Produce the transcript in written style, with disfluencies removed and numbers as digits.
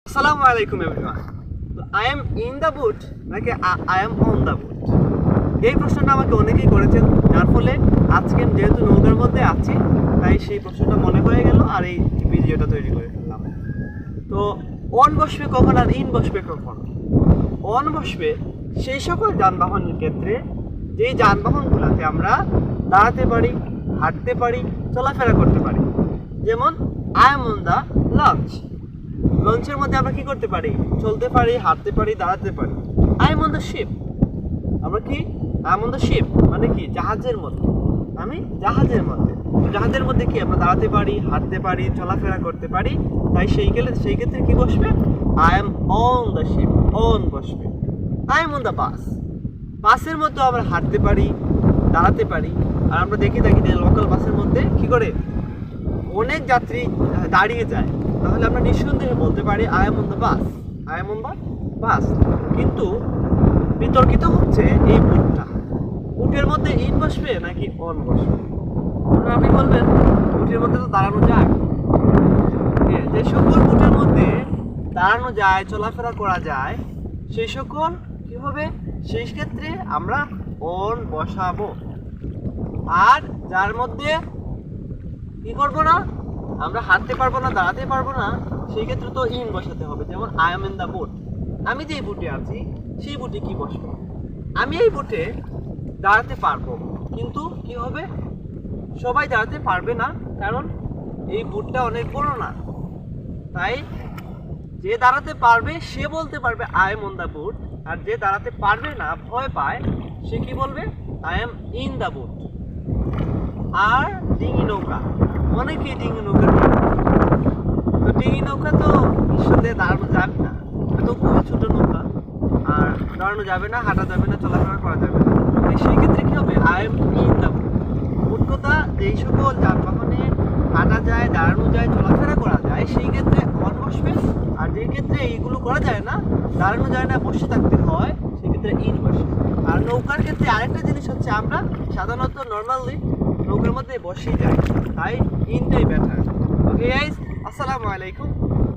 আসসালামু আলাইকুম everyone. I am in the boot নাকি I am on the boot, এই প্রশ্নটা আমাকে অনেকেই করেছেন, যার ফলে আজকে যেহেতু নৌকার মধ্যে আছি তাই সেই প্রশ্নটা মনে হয়ে গেল আর এই ভিডিওটা তৈরি করে ফেললাম। তো অন বসবে কখন আর ইন বসবে কখন? অন বসবে সেই সকল যানবাহনের ক্ষেত্রে যেই যানবাহনগুলোতে আমরা দাঁড়াতে পারি, হাঁটতে পারি, চলাফেরা করতে পারি। যেমন I am on the launch, লঞ্চের মধ্যে আমরা কি করতে পারি? চলতে পারি, হাঁটতে পারি, দাঁড়াতে পারি। I am on the sheep, আমরা কি I am on the sheep মানে কি জাহাজের মধ্যে, আমি জাহাজের মধ্যে। জাহাজের মধ্যে কি আমরা দাঁড়াতে পারি, হাঁটতে পারি, চলাফেরা করতে পারি, তাই সেই ক্ষেত্রে কি বসবে? I am on the ship, on বসবে। I am on the bus, বাসের মধ্যে আমরা হাঁটতে পারি, দাঁড়াতে পারি। আর আমরা দেখি থাকি যে লোকাল বাসের মধ্যে কি করে অনেক যাত্রী দাঁড়িয়ে যায়, তাহলে আমরা নিঃসন্দেহে বলতে পারি I am on the bus, I am on the বাস। কিন্তু বিতর্কিত হচ্ছে এই বুটটা, বুটের মধ্যে ইন বসবে নাকি অন বসবে? আপনি বলবেন বুটের মধ্যে তো দাঁড়ানো যায়, যে সকল বুটের মধ্যে দাঁড়ানো যায়, চলাফেরা করা যায়, সেই সকল কি হবে? সেই ক্ষেত্রে আমরা অন বসাবো। আর যার মধ্যে কি করবো না, আমরা হাঁটতে পারবো না, দাঁড়াতে পারবো না, সেই ক্ষেত্রে তো ইন বসাতে হবে। যেমন আই এম ইন দ্য বুট, আমি যে বুটে আছি সেই বুটে কি বসবে? আমি এই বুটে দাঁড়াতে পারবো, কিন্তু কি হবে? সবাই দাঁড়াতে পারবে না, কারণ এই বুটটা অনেক বড় না। তাই যে দাঁড়াতে পারবে সে বলতে পারবে আই এম অন দ্য বুট, আর যে দাঁড়াতে পারবে না, ভয় পায়, সে কি বলবে? আই এম ইন দ্য বুট। আর ডিঙি নৌকা, অনেকেই ডিঙি নৌকার, তো ডিঙি নৌকা তো নিঃসন্দেহে দাঁড়ানো যাবে না, তো খুবই ছোট নৌকা, আর দাঁড়ানো যাবে না, হাঁটা যাবে না, চলাফেরা করা যাবে না। সেই ক্ষেত্রে কি হবে? আই এম ইন দ্য বুট। মোট কথা, যেই সকল যানবাহনে হাঁটা যায়, দাঁড়ানো যায়, চলাফেরা করা যায়, সেই ক্ষেত্রে অন বসবে। আর যেই ক্ষেত্রে এইগুলো করা যায় না, দাঁড়ানো যায় না, বসে থাকতে হয়, সেই ক্ষেত্রে ইন বসবে। আর নৌকার ক্ষেত্রে আরেকটা জিনিস হচ্ছে, আমরা সাধারণত নর্মালি নৌকার মধ্যে বসেই যাই, তাই ইনটাই বেটার। ওকে গাইস, আসসালামু আলাইকুম।